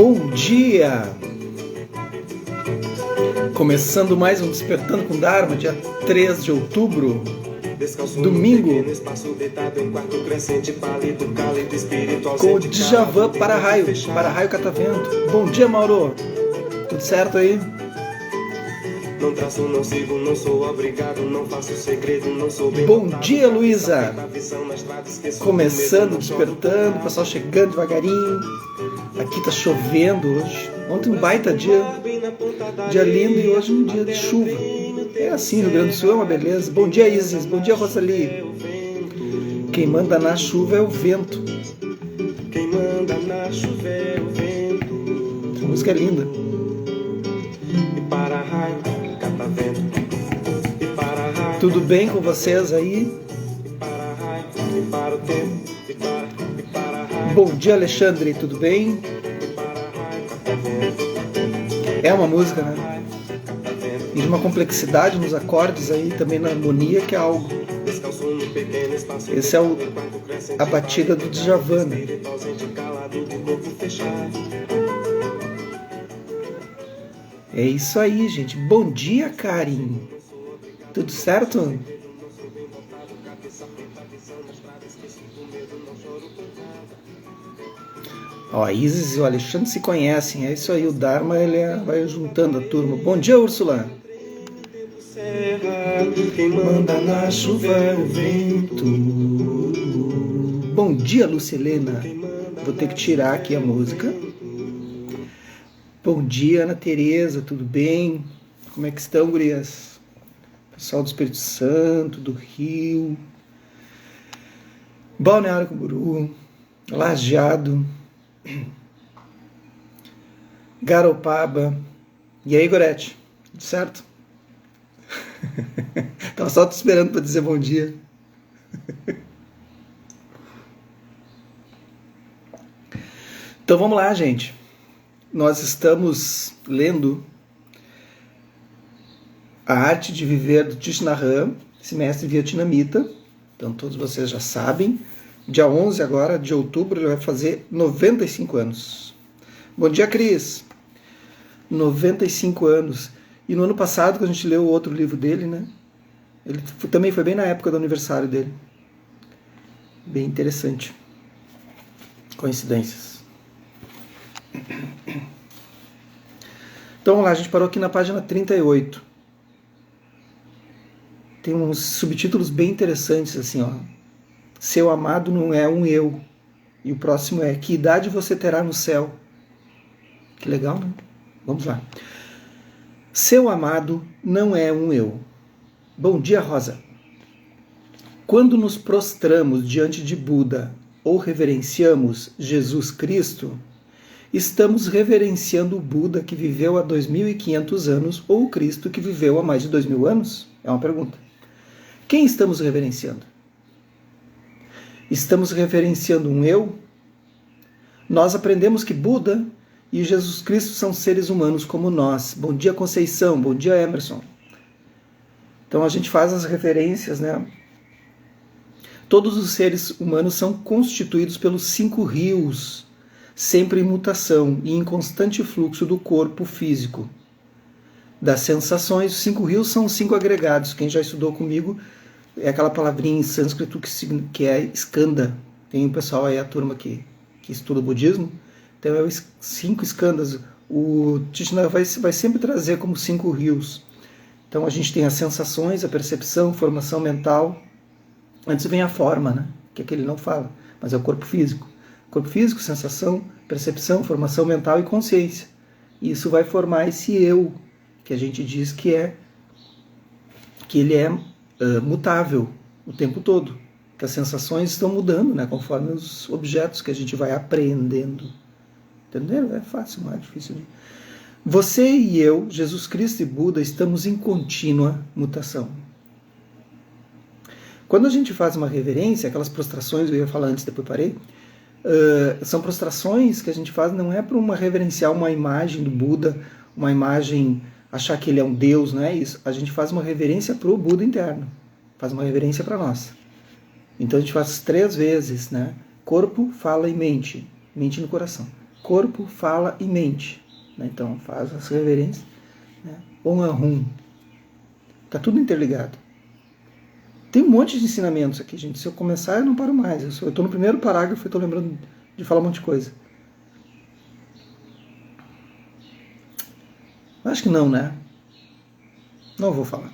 Bom dia! Começando mais um Despertando com Dharma, dia 3 de outubro, domingo, com o Djavan para-raio catavento. Bom dia, Mauro! Tudo certo aí? Não traço, não sigo, não sou obrigado, não faço segredo, não sou bem. Bom dia, Luísa! Começando, despertando, o pessoal chegando devagarinho. Aqui tá chovendo hoje. Ontem um baita dia lindo e hoje um dia de chuva. É assim, Rio Grande do Sul é uma beleza. Bom dia, Isis. Bom dia, Rosali. Quem manda na chuva é o vento. Quem manda na chuva é o vento. Essa música é linda. E para raio, catavento. E para raio. Tudo bem com vocês aí? E para raio, e para o tempo. E para raio. Bom dia, Alexandre. Tudo bem? E para raio, catavento. É uma música, né? E de uma complexidade nos acordes aí, também na harmonia, que é algo. Esse é a batida do Djavan, né? É isso aí, gente. Bom dia, Karin. Tudo certo? Ó, a Isis e o Alexandre se conhecem. É isso aí, o Dharma ele vai juntando a turma. Bom dia, Úrsula. Quem manda na chuva é o vento. Bom dia, Lucilena. Vou ter que tirar aqui a música. Bom dia, Ana Tereza, tudo bem? Como é que estão, gurias? Pessoal do Espírito Santo, do Rio, Balneário Camboriú, Lajeado, Garopaba. E aí, Gorete? Tudo certo? Tava só te esperando para dizer bom dia. Então vamos lá, gente. Nós estamos lendo A Arte de Viver do Thich Nhat Hanh, esse mestre vietnamita. Então todos vocês já sabem. Dia 11 agora de outubro ele vai fazer 95 anos. Bom dia, Cris. 95 anos. E no ano passado, que a gente leu o outro livro dele, né? Ele também foi bem na época do aniversário dele. Bem interessante. Coincidências. Então vamos lá, a gente parou aqui na página 38. Tem uns subtítulos bem interessantes, assim, ó. Seu amado não é um eu. E o próximo é: que idade você terá no céu? Que legal, né? Vamos lá. Seu amado não é um eu. Bom dia, Rosa. Quando nos prostramos diante de Buda ou reverenciamos Jesus Cristo, estamos reverenciando o Buda que viveu há 2.500 anos ou o Cristo que viveu há mais de 2.000 anos? É uma pergunta. Quem estamos reverenciando? Estamos reverenciando um eu? Nós aprendemos que Buda e Jesus Cristo são seres humanos como nós. Bom dia, Conceição. Bom dia, Emerson. Então a gente faz as referências, né? Todos os seres humanos são constituídos pelos 5 rios, sempre em mutação e em constante fluxo do corpo físico. Das sensações, os 5 rios são os 5 agregados. Quem já estudou comigo, é aquela palavrinha em sânscrito que é skanda. Tem um pessoal aí, a turma que estuda o budismo. Então é os 5 skandhas. O Thich Nhat Hanh vai sempre trazer como 5 rios. Então a gente tem as sensações, a percepção, formação mental. Antes vem a forma, né? Que é que ele não fala, mas é o corpo físico. Corpo físico, sensação, percepção, formação mental e consciência. E isso vai formar esse eu, que a gente diz que ele é mutável o tempo todo. Que as sensações estão mudando, né? Conforme os objetos que a gente vai apreendendo. Entenderam? É fácil, não é difícil. Você e eu, Jesus Cristo e Buda, estamos em contínua mutação. Quando a gente faz uma reverência, aquelas prostrações, eu ia falar antes, depois parei, são prostrações que a gente faz, não é para reverenciar uma imagem do Buda, uma imagem, achar que ele é um Deus, não é isso. A gente faz uma reverência para o Buda interno, faz uma reverência para nós. Então a gente faz 3 vezes, né? Corpo, fala e mente. Mente no coração. corpo, fala e mente. Né? Então faz as reverências. Né? Om Ahum. Está tudo interligado. Tem um monte de ensinamentos aqui, gente. Se eu começar, eu não paro mais. Eu estou no primeiro parágrafo e estou lembrando de falar um monte de coisa. Acho que não, né? Não vou falar.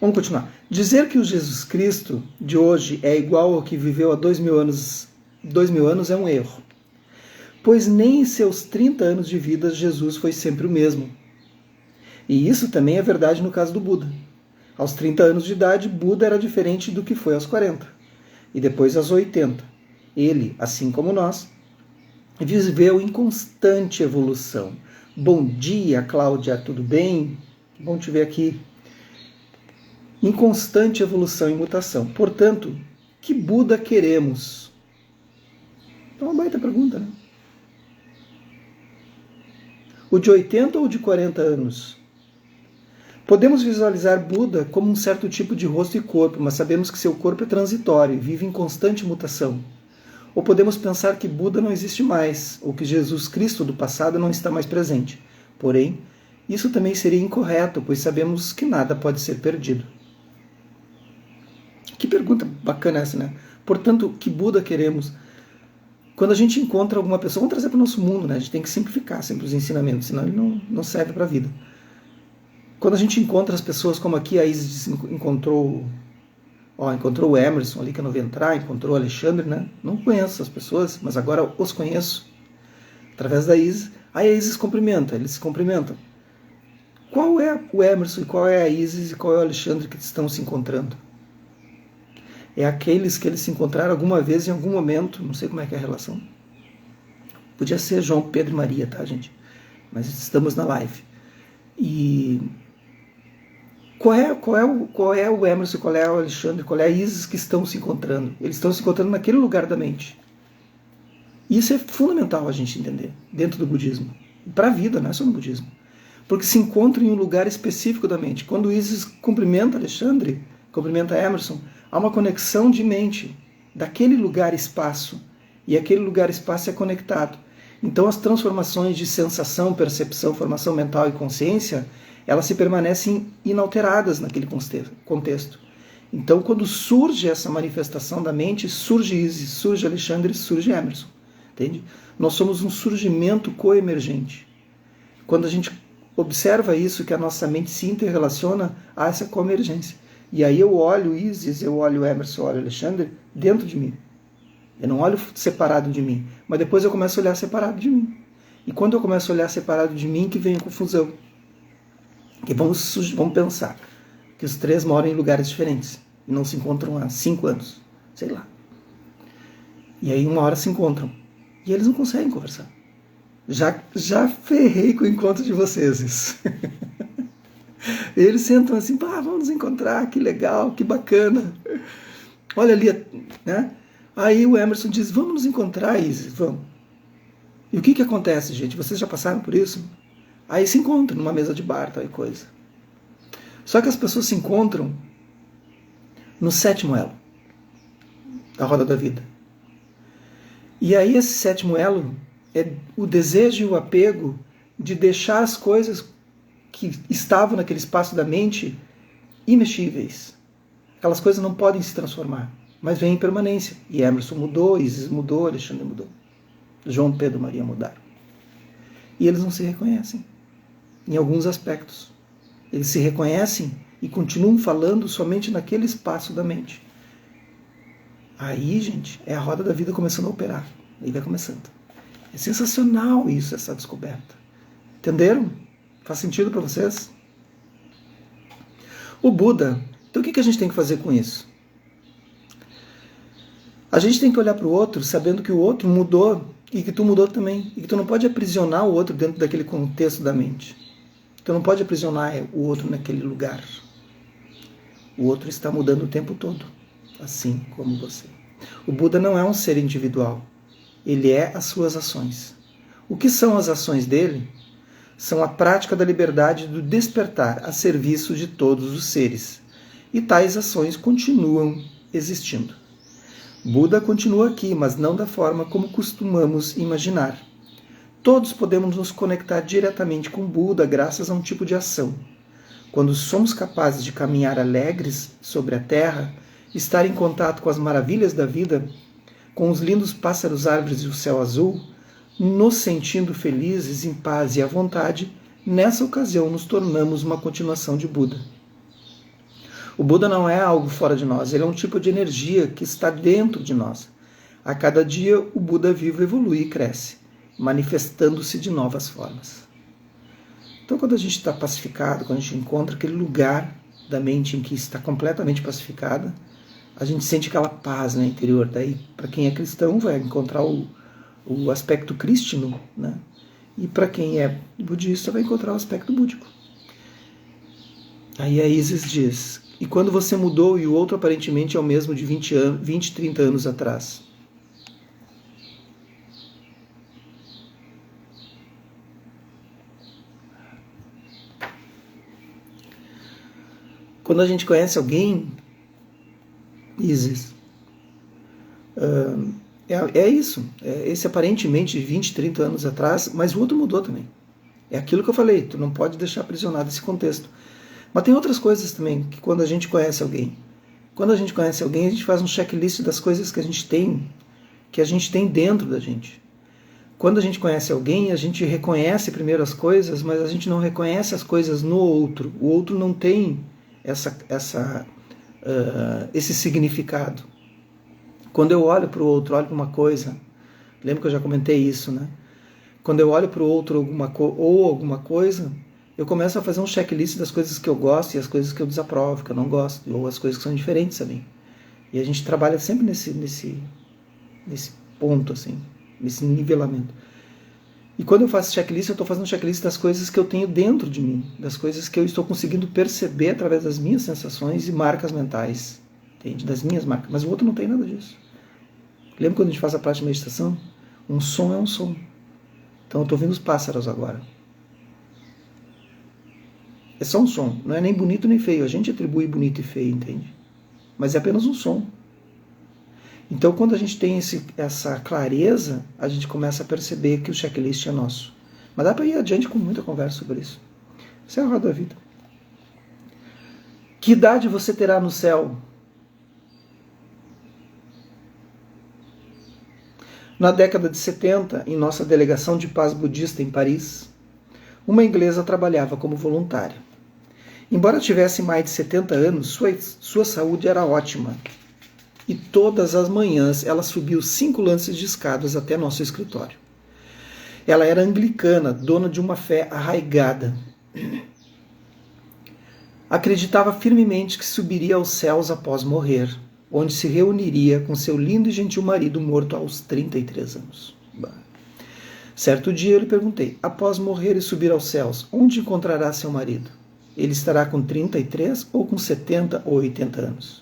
Vamos continuar. Dizer que o Jesus Cristo de hoje é igual ao que viveu há 2000 anos é um erro. Pois nem em seus 30 anos de vida Jesus foi sempre o mesmo. E isso também é verdade no caso do Buda. Aos 30 anos de idade, Buda era diferente do que foi aos 40. E depois aos 80. Ele, assim como nós, viveu em constante evolução. Bom dia, Cláudia, tudo bem? Que bom te ver aqui. Em constante evolução e mutação. Portanto, que Buda queremos? É uma baita pergunta, né? O de 80 ou de 40 anos? Podemos visualizar Buda como um certo tipo de rosto e corpo, mas sabemos que seu corpo é transitório e vive em constante mutação. Ou podemos pensar que Buda não existe mais, ou que Jesus Cristo do passado não está mais presente. Porém, isso também seria incorreto, pois sabemos que nada pode ser perdido. Que pergunta bacana essa, né? Portanto, que Buda queremos? Quando a gente encontra alguma pessoa, vamos trazer para o nosso mundo, né? A gente tem que simplificar sempre os ensinamentos, senão ele não serve para a vida. Quando a gente encontra as pessoas, como aqui a Isis encontrou o Emerson ali, que eu não vou entrar, encontrou o Alexandre, né? Não conheço as pessoas, mas agora os conheço através da Isis. Aí a Isis cumprimenta, eles se cumprimentam. Qual é o Emerson, e qual é a Isis e qual é o Alexandre que estão se encontrando? É aqueles que eles se encontraram alguma vez em algum momento, não sei como é que é a relação. Podia ser João, Pedro e Maria, tá, gente? Mas estamos na live. E qual é o Emerson, qual é o Alexandre, qual é a Isis que estão se encontrando? Eles estão se encontrando naquele lugar da mente. Isso é fundamental a gente entender dentro do budismo. Para a vida, não é só no budismo. Porque se encontram em um lugar específico da mente. Quando o Isis cumprimenta Alexandre, cumprimenta Emerson, há uma conexão de mente daquele lugar-espaço. E aquele lugar-espaço é conectado. Então as transformações de sensação, percepção, formação mental e consciência, elas se permanecem inalteradas naquele contexto. Então quando surge essa manifestação da mente, surge Isis, surge Alexandre, surge Emerson. Entende? Nós somos um surgimento coemergente. Quando a gente observa isso, que a nossa mente se interrelaciona a essa coemergência. E aí eu olho Isis, eu olho Emerson, eu olho Alexandre dentro de mim. Eu não olho separado de mim, mas depois eu começo a olhar separado de mim. E quando eu começo a olhar separado de mim, que vem a confusão. Que vamos pensar que os três moram em lugares diferentes e não se encontram há 5 anos, sei lá. E aí uma hora se encontram e eles não conseguem conversar. Já ferrei com o encontro de vocês isso. Eles sentam assim, vamos nos encontrar, que legal, que bacana. Olha ali, né? Aí o Emerson diz, vamos nos encontrar, Isis, vamos. E o que acontece, gente? Vocês já passaram por isso? Aí se encontram numa mesa de bar, tal e coisa. Só que as pessoas se encontram no 7º elo da roda da vida. E aí esse 7º elo é o desejo e o apego de deixar as coisas que estavam naquele espaço da mente imexíveis. Aquelas coisas não podem se transformar, mas vêm em permanência. E Emerson mudou, Isis mudou, Alexandre mudou. João, Pedro e Maria mudaram. E eles não se reconhecem, em alguns aspectos. Eles se reconhecem e continuam falando somente naquele espaço da mente. Aí, gente, é a roda da vida começando a operar. Aí vai começando. É sensacional isso, essa descoberta. Entenderam? Faz sentido para vocês? O Buda. Então o que a gente tem que fazer com isso? A gente tem que olhar para o outro sabendo que o outro mudou e que tu mudou também. E que tu não pode aprisionar o outro dentro daquele contexto da mente. Tu não pode aprisionar o outro naquele lugar. O outro está mudando o tempo todo, assim como você. O Buda não é um ser individual. Ele é as suas ações. O que são as ações dele? São a prática da liberdade do despertar a serviço de todos os seres. E tais ações continuam existindo. Buda continua aqui, mas não da forma como costumamos imaginar. Todos podemos nos conectar diretamente com Buda graças a um tipo de ação. Quando somos capazes de caminhar alegres sobre a terra, estar em contato com as maravilhas da vida, com os lindos pássaros, árvores e o céu azul, nos sentindo felizes, em paz e à vontade, nessa ocasião nos tornamos uma continuação de Buda. O Buda não é algo fora de nós, ele é um tipo de energia que está dentro de nós. A cada dia o Buda vivo evolui e cresce, manifestando-se de novas formas. Então, quando a gente está pacificado, quando a gente encontra aquele lugar da mente em que está completamente pacificada, a gente sente aquela paz no interior. Daí, para quem é cristão, vai encontrar o aspecto crístino, né? E para quem é budista, vai encontrar o aspecto búdico. Aí a Isis diz: e quando você mudou e o outro aparentemente é o mesmo de 20, 30 anos atrás? Quando a gente conhece alguém, Isis, é isso. É esse aparentemente de 20, 30 anos atrás, mas o outro mudou também. É aquilo que eu falei, tu não pode deixar aprisionado esse contexto. Mas tem outras coisas também, que quando a gente conhece alguém, a gente faz um checklist das coisas que a gente tem dentro da gente. Quando a gente conhece alguém, a gente reconhece primeiro as coisas, mas a gente não reconhece as coisas no outro. O outro não tem esse significado. Quando eu olho para o outro, olho para uma coisa, lembra que eu já comentei isso, né? Quando eu olho para o outro alguma coisa, eu começo a fazer um checklist das coisas que eu gosto e as coisas que eu desaprovo, que eu não gosto, ou as coisas que são diferentes a mim. E a gente trabalha sempre nesse ponto, assim, nesse nivelamento. E quando eu faço checklist, eu estou fazendo checklist das coisas que eu tenho dentro de mim, das coisas que eu estou conseguindo perceber através das minhas sensações e marcas mentais, entende? Das minhas marcas. Mas o outro não tem nada disso. Lembra quando a gente faz a prática de meditação? Um som é um som. Então eu estou ouvindo os pássaros agora. É só um som, não é nem bonito nem feio. A gente atribui bonito e feio, entende? Mas é apenas um som. Então, quando a gente tem essa clareza, a gente começa a perceber que o checklist é nosso. Mas dá para ir adiante com muita conversa sobre isso. Isso é a roda da vida. Que idade você terá no céu? Na década de 70, em nossa delegação de paz budista em Paris, uma inglesa trabalhava como voluntária. Embora tivesse mais de 70 anos, sua saúde era ótima. E todas as manhãs ela subiu 5 lances de escadas até nosso escritório. Ela era anglicana, dona de uma fé arraigada. Acreditava firmemente que subiria aos céus após morrer, onde se reuniria com seu lindo e gentil marido morto aos 33 anos. Certo dia eu lhe perguntei: após morrer e subir aos céus, onde encontrará seu marido? Ele estará com 33 ou com 70 ou 80 anos?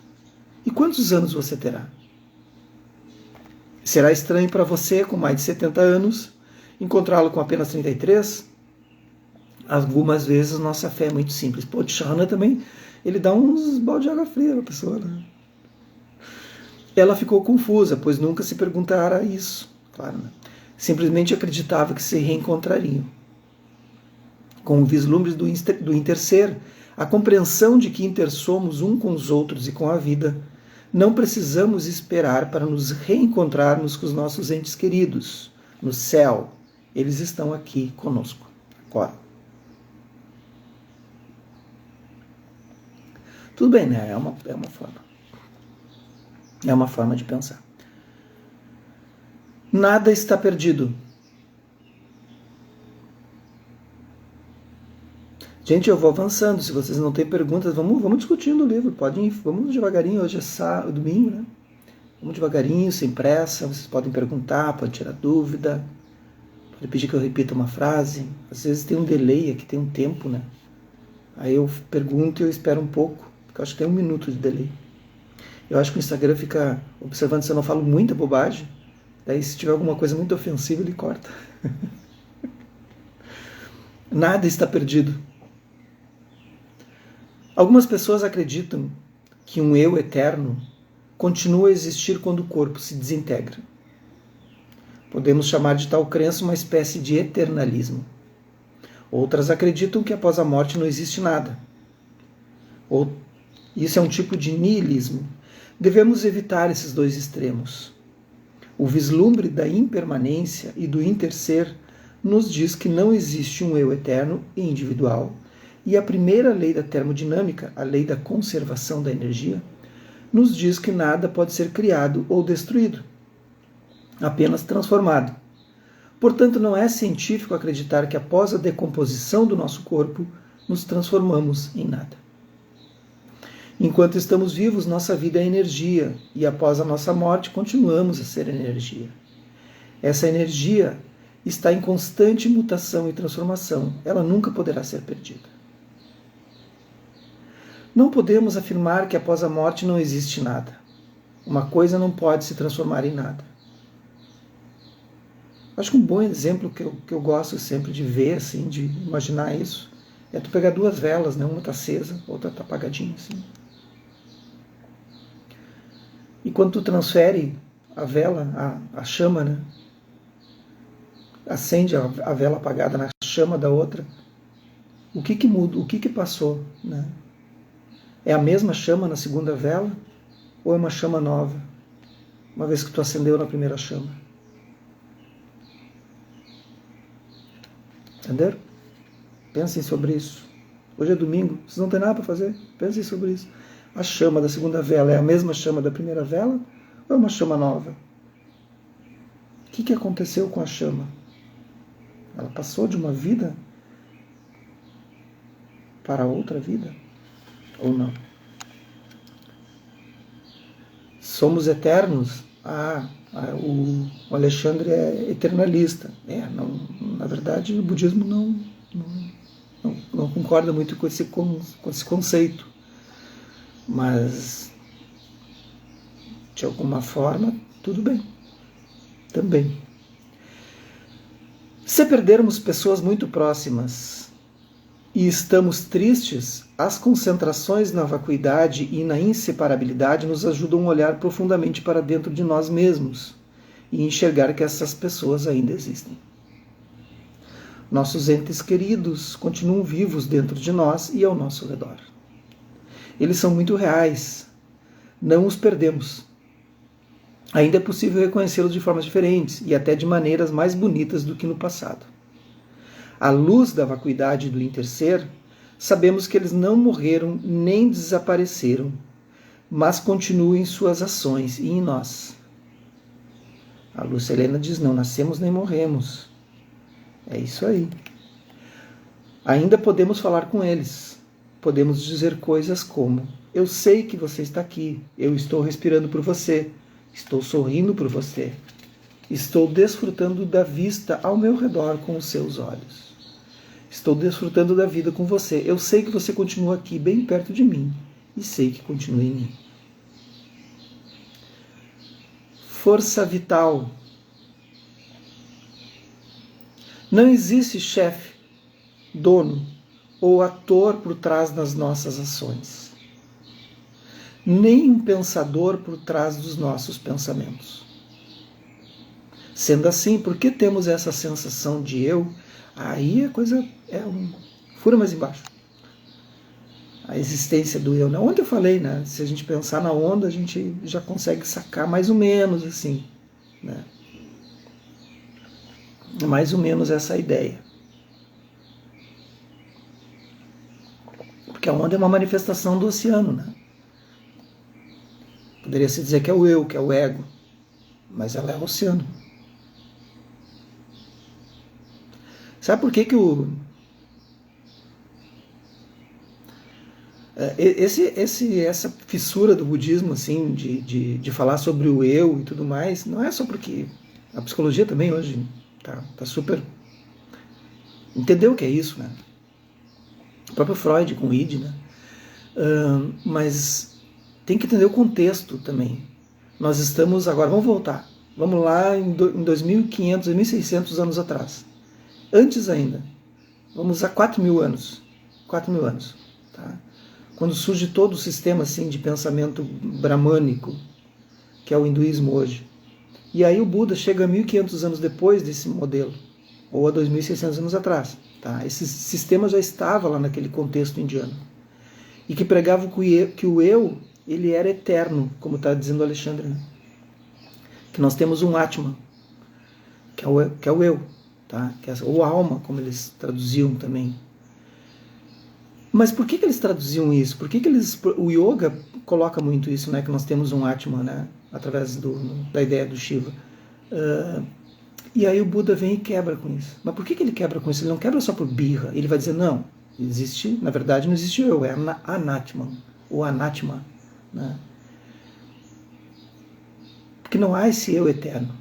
E quantos anos você terá? Será estranho para você, com mais de 70 anos, encontrá-lo com apenas 33? Algumas vezes nossa fé é muito simples. Pô, Tchana também, ele dá uns balde de água fria na pessoa, né? Ela ficou confusa, pois nunca se perguntara isso. Claro, né? Simplesmente acreditava que se reencontrariam. Com o vislumbre do interser, a compreensão de que intersomos um com os outros e com a vida, não precisamos esperar para nos reencontrarmos com os nossos entes queridos. No céu, eles estão aqui conosco, agora. Tudo bem, né? É uma forma. É uma forma de pensar. Nada está perdido. Gente, eu vou avançando. Se vocês não têm perguntas, vamos discutindo o livro. Podem ir, vamos devagarinho. Hoje é domingo, né? Vamos devagarinho, sem pressa. Vocês podem perguntar, podem tirar dúvida. Podem pedir que eu repita uma frase. Às vezes tem um delay aqui, tem um tempo, né? Aí eu pergunto e eu espero um pouco, porque eu acho que tem 1 minuto de delay. Eu acho que o Instagram fica observando se eu não falo muita bobagem. Daí, se tiver alguma coisa muito ofensiva, ele corta. Nada está perdido. Algumas pessoas acreditam que um eu eterno continua a existir quando o corpo se desintegra. Podemos chamar de tal crença uma espécie de eternalismo. Outras acreditam que após a morte não existe nada. Isso é um tipo de niilismo. Devemos evitar esses dois extremos. O vislumbre da impermanência e do interser nos diz que não existe um eu eterno e individual, e a primeira lei da termodinâmica, a lei da conservação da energia, nos diz que nada pode ser criado ou destruído, apenas transformado. Portanto, não é científico acreditar que após a decomposição do nosso corpo, nos transformamos em nada. Enquanto estamos vivos, nossa vida é energia, e após a nossa morte, continuamos a ser energia. Essa energia está em constante mutação e transformação. Ela nunca poderá ser perdida. Não podemos afirmar que após a morte não existe nada. Uma coisa não pode se transformar em nada. Acho que um bom exemplo que eu gosto sempre de ver, assim, de imaginar isso, é tu pegar duas velas, né? Uma está acesa, outra está apagadinha, assim. E quando tu transfere a vela, a chama, né? Acende a vela apagada na chama da outra, o que muda? O que passou, né? É a mesma chama na segunda vela ou é uma chama nova, uma vez que tu acendeu na primeira chama? Entenderam? Pensem sobre isso. Hoje é domingo, vocês não têm nada para fazer? Pensem sobre isso. A chama da segunda vela é a mesma chama da primeira vela ou é uma chama nova? O que aconteceu com a chama? Ela passou de uma vida para outra vida? Ou não? Somos eternos? O Alexandre é eternalista. Na verdade, o budismo não concorda muito com esse conceito. Mas, de alguma forma, tudo bem. Também. Se perdermos pessoas muito próximas e estamos tristes, as concentrações na vacuidade e na inseparabilidade nos ajudam a olhar profundamente para dentro de nós mesmos e enxergar que essas pessoas ainda existem. Nossos entes queridos continuam vivos dentro de nós e ao nosso redor. Eles são muito reais. Não os perdemos. Ainda é possível reconhecê-los de formas diferentes e até de maneiras mais bonitas do que no passado. À luz da vacuidade e do interser, sabemos que eles não morreram nem desapareceram, mas continuam em suas ações e em nós. A Lúcia Helena diz, não nascemos nem morremos. É isso aí. Ainda podemos falar com eles. Podemos dizer coisas como, eu sei que você está aqui, eu estou respirando por você, estou sorrindo por você, estou desfrutando da vista ao meu redor com os seus olhos. Estou desfrutando da vida com você. Eu sei que você continua aqui, bem perto de mim, e sei que continua em mim. Força vital. Não existe chefe, dono ou ator por trás das nossas ações. Nem um pensador por trás dos nossos pensamentos. Sendo assim, por que temos essa sensação de eu? Aí a coisa é fura mais embaixo. A existência do eu. Ontem eu falei, né? Se a gente pensar na onda, a gente já consegue sacar mais ou menos assim, né? Mais ou menos essa ideia. Porque a onda é uma manifestação do oceano, né? Poderia se dizer que é o eu, que é o ego, mas ela é o oceano. Sabe por que essa fissura do budismo, assim, de falar sobre o eu e tudo mais, não é só porque a psicologia também hoje tá super... Entendeu o que é isso, né? O próprio Freud com o id, né? Mas tem que entender o contexto também. Nós estamos agora, vamos voltar, vamos lá em 2.500, 2.600 anos atrás. Antes ainda, vamos a 4.000 anos. 4.000 anos. Tá? Quando surge todo o sistema assim, de pensamento bramânico, que é o hinduísmo hoje. E aí o Buda chega a 1500 anos depois desse modelo, ou a 2600 anos atrás. Tá? Esse sistema já estava lá naquele contexto indiano. E que pregava que o eu, ele era eterno, como está dizendo o Alexandre. Né? Que nós temos um Atman, que é o eu, tá? Ou alma, como eles traduziam também. Mas por que eles traduziam isso? Por que o yoga coloca muito isso, né? Que nós temos um Atman, né? Através da ideia do Shiva. E aí o Buda vem e quebra com isso. Mas por que ele quebra com isso? Ele não quebra só por birra. Ele vai dizer, não, existe, na verdade não existe eu, é Anatman, ou Anatma. Né? Porque não há esse eu eterno.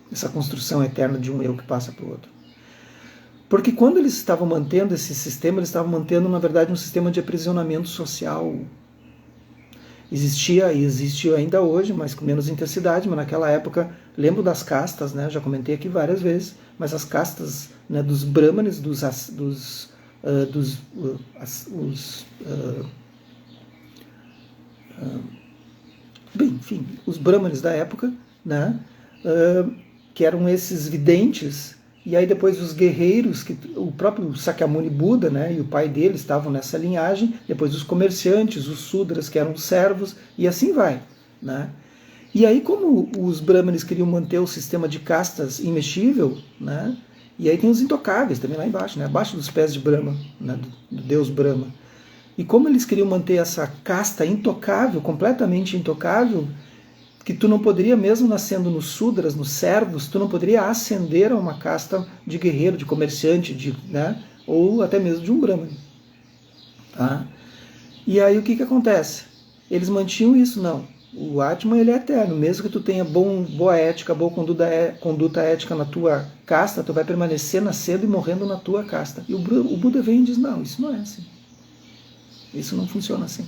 Essa construção eterna de um eu que passa para o outro. Porque quando eles estavam mantendo esse sistema, eles estavam mantendo, na verdade, um sistema de aprisionamento social. Existia e existe ainda hoje, mas com menos intensidade, mas naquela época, lembro das castas, né? Já comentei aqui várias vezes, mas as castas, né, dos brahmanes, bem, enfim, os brahmanes da época, né? Que eram esses videntes. E aí depois os guerreiros, que o próprio Sakyamuni Buda, né, e o pai dele estavam nessa linhagem, depois os comerciantes, os sudras, que eram os servos, e assim vai. Né? E aí como os brahmanes queriam manter o sistema de castas imexível, né, e aí tem os intocáveis também lá embaixo, né, abaixo dos pés de Brahma, né, do deus Brahma. E como eles queriam manter essa casta intocável, completamente intocável, que tu não poderia, mesmo nascendo nos sudras, nos servos, tu não poderia ascender a uma casta de guerreiro, de comerciante, né, ou até mesmo de um brahman. Tá? E aí o que acontece? Eles mantinham isso, não. O Atman, ele é eterno, mesmo que tu tenha boa ética, boa conduta ética na tua casta, tu vai permanecer nascendo e morrendo na tua casta. E o Buda vem e diz, não, isso não é assim. Isso não funciona assim.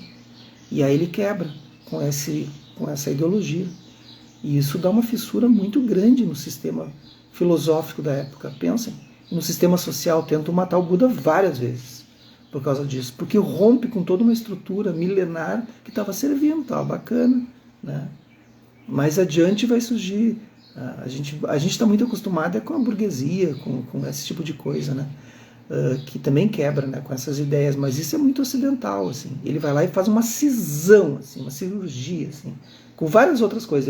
E aí ele quebra com essa ideologia. E isso dá uma fissura muito grande no sistema filosófico da época. Pensem, no sistema social tentam matar o Buda várias vezes por causa disso, porque rompe com toda uma estrutura milenar que estava servindo, estava bacana. Né? Mais adiante vai surgir, a gente está muito acostumado com a burguesia, com esse tipo de coisa, né? Que também quebra, né, com essas ideias, mas isso é muito ocidental, assim. Ele vai lá e faz uma cisão, assim, uma cirurgia, assim, com várias outras coisas.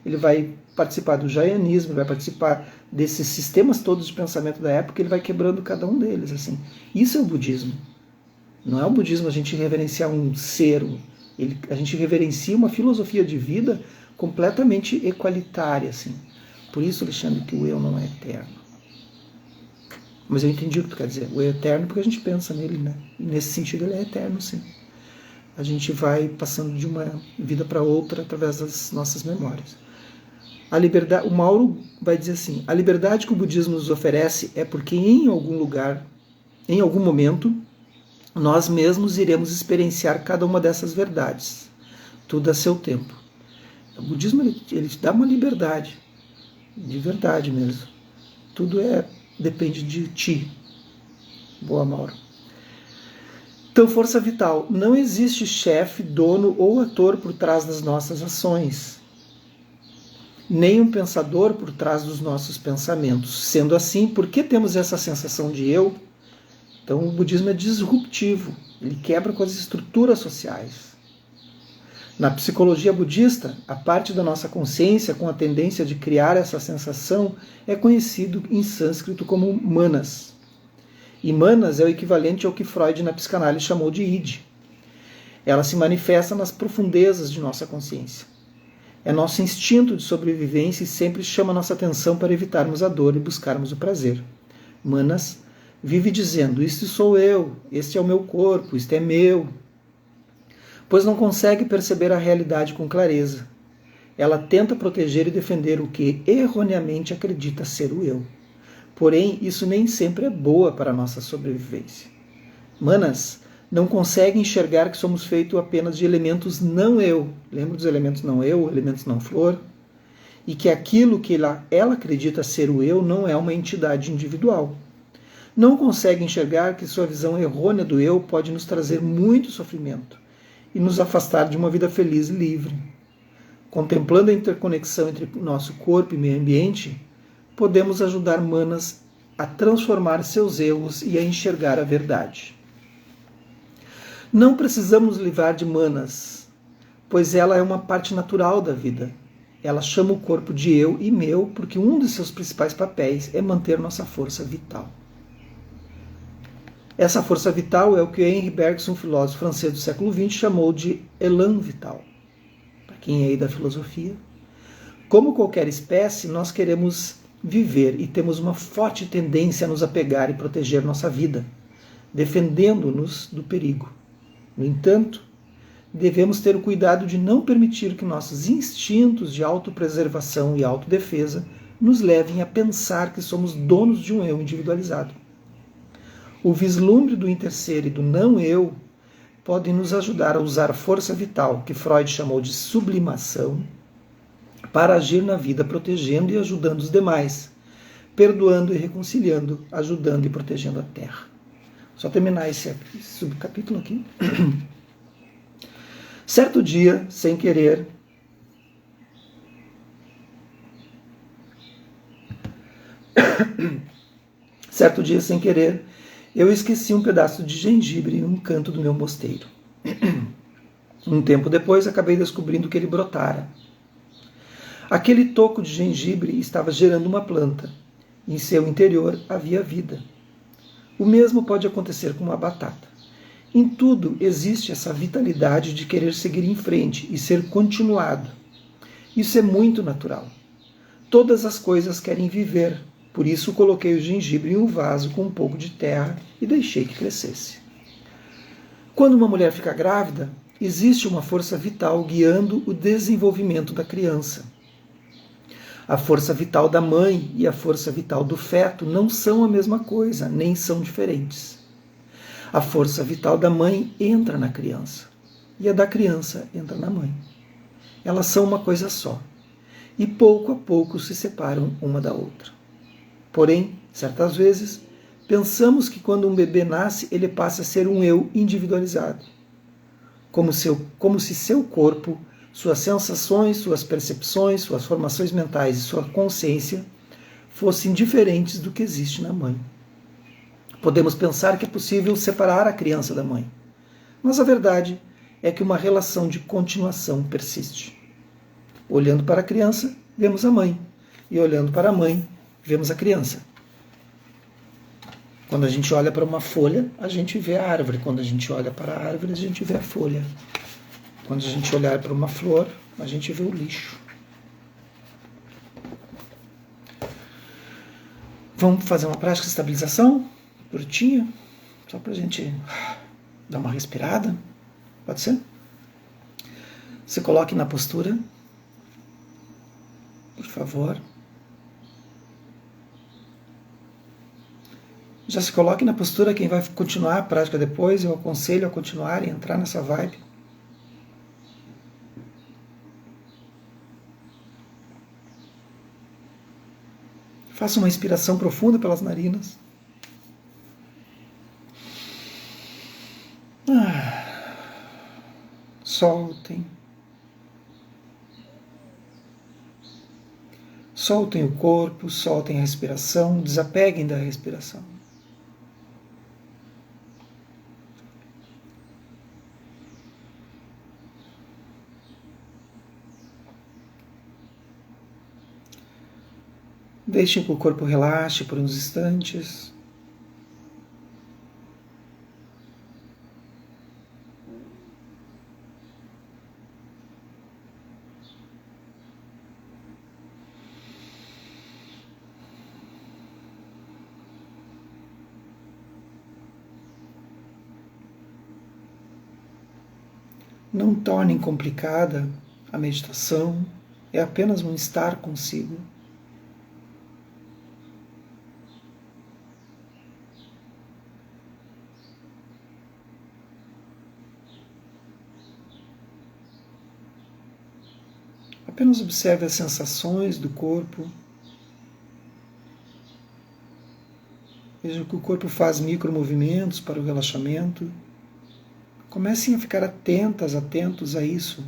Ele vai participar do jainismo, ele vai participar desses sistemas todos de pensamento da época, ele vai quebrando cada um deles, assim. Isso é o budismo. Não é o budismo a gente reverenciar um ser, a gente reverencia uma filosofia de vida completamente equalitária, assim. Por isso, Alexandre, que o eu não é eterno. Mas eu entendi o que tu quer dizer. O eu é eterno porque a gente pensa nele, né? E nesse sentido ele é eterno, sim. A gente vai passando de uma vida para outra através das nossas memórias. A liberdade, o Mauro vai dizer assim, a liberdade que o budismo nos oferece é porque em algum lugar, em algum momento, nós mesmos iremos experienciar cada uma dessas verdades. Tudo a seu tempo. O budismo ele te dá uma liberdade, de verdade mesmo. Tudo depende de ti. Boa, Mauro. Então, força vital. Não existe chefe, dono ou ator por trás das nossas ações. Nem um pensador por trás dos nossos pensamentos. Sendo assim, por que temos essa sensação de eu? Então, o budismo é disruptivo. Ele quebra com as estruturas sociais. Na psicologia budista, a parte da nossa consciência com a tendência de criar essa sensação é conhecido em sânscrito como manas. E manas é o equivalente ao que Freud na psicanálise chamou de id. Ela se manifesta nas profundezas de nossa consciência. É nosso instinto de sobrevivência e sempre chama nossa atenção para evitarmos a dor e buscarmos o prazer. Manas vive dizendo, isto sou eu, este é o meu corpo, isto é meu, pois não consegue perceber a realidade com clareza. Ela tenta proteger e defender o que erroneamente acredita ser o eu. Porém, isso nem sempre é boa para a nossa sobrevivência. Manas não conseguem enxergar que somos feitos apenas de elementos não eu. Lembra dos elementos não eu, elementos não flor? E que aquilo que ela acredita ser o eu não é uma entidade individual. Não consegue enxergar que sua visão errônea do eu pode nos trazer muito sofrimento e nos afastar de uma vida feliz e livre. Contemplando a interconexão entre nosso corpo e meio ambiente, podemos ajudar manas a transformar seus erros e a enxergar a verdade. Não precisamos livrar de manas, pois ela é uma parte natural da vida. Ela chama o corpo de eu e meu, porque um de seus principais papéis é manter nossa força vital. Essa força vital é o que Henri Bergson, um filósofo francês do século XX, chamou de élan vital. Para quem é aí da filosofia. Como qualquer espécie, nós queremos viver e temos uma forte tendência a nos apegar e proteger nossa vida, defendendo-nos do perigo. No entanto, devemos ter o cuidado de não permitir que nossos instintos de autopreservação e autodefesa nos levem a pensar que somos donos de um eu individualizado. O vislumbre do interser e do não-eu podem nos ajudar a usar a força vital, que Freud chamou de sublimação, para agir na vida protegendo e ajudando os demais, perdoando e reconciliando, ajudando e protegendo a Terra. Só terminar esse subcapítulo aqui. Certo dia, sem querer, eu esqueci um pedaço de gengibre em um canto do meu mosteiro. Um tempo depois, acabei descobrindo que ele brotara. Aquele toco de gengibre estava gerando uma planta. Em seu interior havia vida. O mesmo pode acontecer com uma batata. Em tudo existe essa vitalidade de querer seguir em frente e ser continuado. Isso é muito natural. Todas as coisas querem viver, por isso coloquei o gengibre em um vaso com um pouco de terra e deixei que crescesse. Quando uma mulher fica grávida, existe uma força vital guiando o desenvolvimento da criança. A força vital da mãe e a força vital do feto não são a mesma coisa, nem são diferentes. A força vital da mãe entra na criança e a da criança entra na mãe. Elas são uma coisa só e pouco a pouco se separam uma da outra. Porém, certas vezes, pensamos que quando um bebê nasce, ele passa a ser um eu individualizado, como se seu corpo, suas sensações, suas percepções, suas formações mentais e sua consciência fossem diferentes do que existe na mãe. Podemos pensar que é possível separar a criança da mãe, mas a verdade é que uma relação de continuação persiste. Olhando para a criança, vemos a mãe, e olhando para a mãe, vemos a criança. Quando a gente olha para uma folha, a gente vê a árvore. Quando a gente olha para a árvore, a gente vê a folha. Quando a gente olhar para uma flor, a gente vê o lixo. Vamos fazer uma prática de estabilização, curtinha, só para a gente dar uma respirada. Pode ser? Se coloque na postura, por favor. Já se coloque na postura, quem vai continuar a prática depois, eu aconselho a continuar e entrar nessa vibe. Faça uma inspiração profunda pelas narinas. Soltem. Soltem o corpo, soltem a respiração, desapeguem da respiração. Deixem que o corpo relaxe por uns instantes. Não tornem complicada a meditação, é apenas um estar consigo. Apenas observe as sensações do corpo. Veja que o corpo faz micromovimentos para o relaxamento. Comecem a ficar atentas, atentos a isso.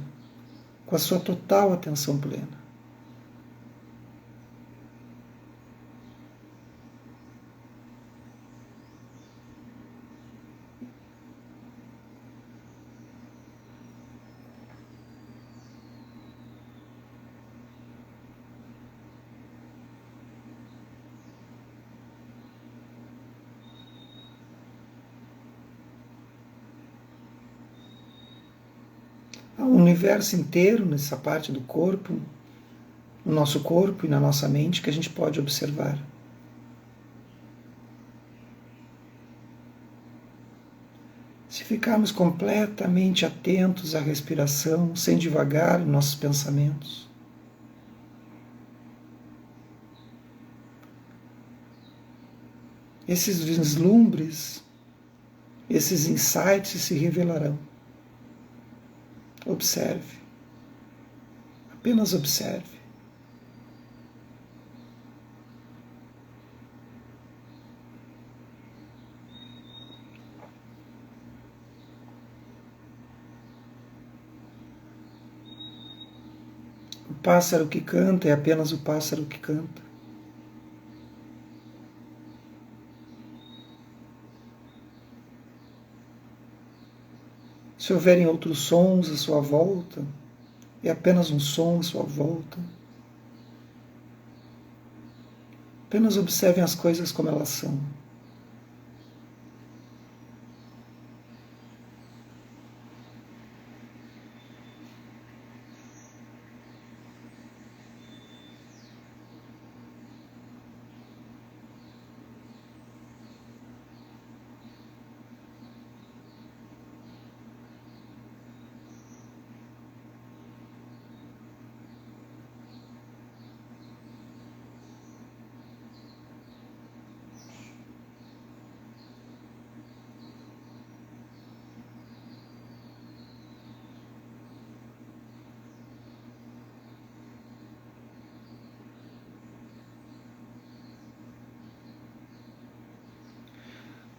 com a sua total atenção plena. Há um universo inteiro nessa parte do corpo, no nosso corpo e na nossa mente, que a gente pode observar. Se ficarmos completamente atentos à respiração, sem divagar em nossos pensamentos, esses vislumbres, esses insights se revelarão. Observe. Apenas observe. O pássaro que canta é apenas o pássaro que canta. Se houverem outros sons à sua volta, é apenas um som à sua volta. Apenas observem as coisas como elas são.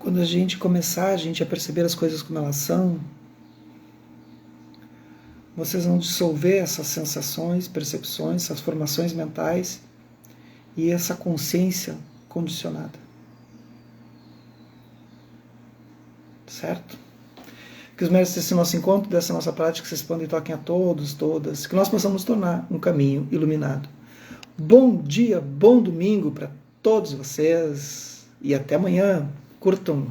Quando a gente começar a perceber as coisas como elas são, vocês vão dissolver essas sensações, percepções, essas formações mentais e essa consciência condicionada. Certo? Que os mestres desse nosso encontro, dessa nossa prática, se expandam e toquem a todos, todas, que nós possamos tornar um caminho iluminado. Bom dia, bom domingo para todos vocês e até amanhã. Curtam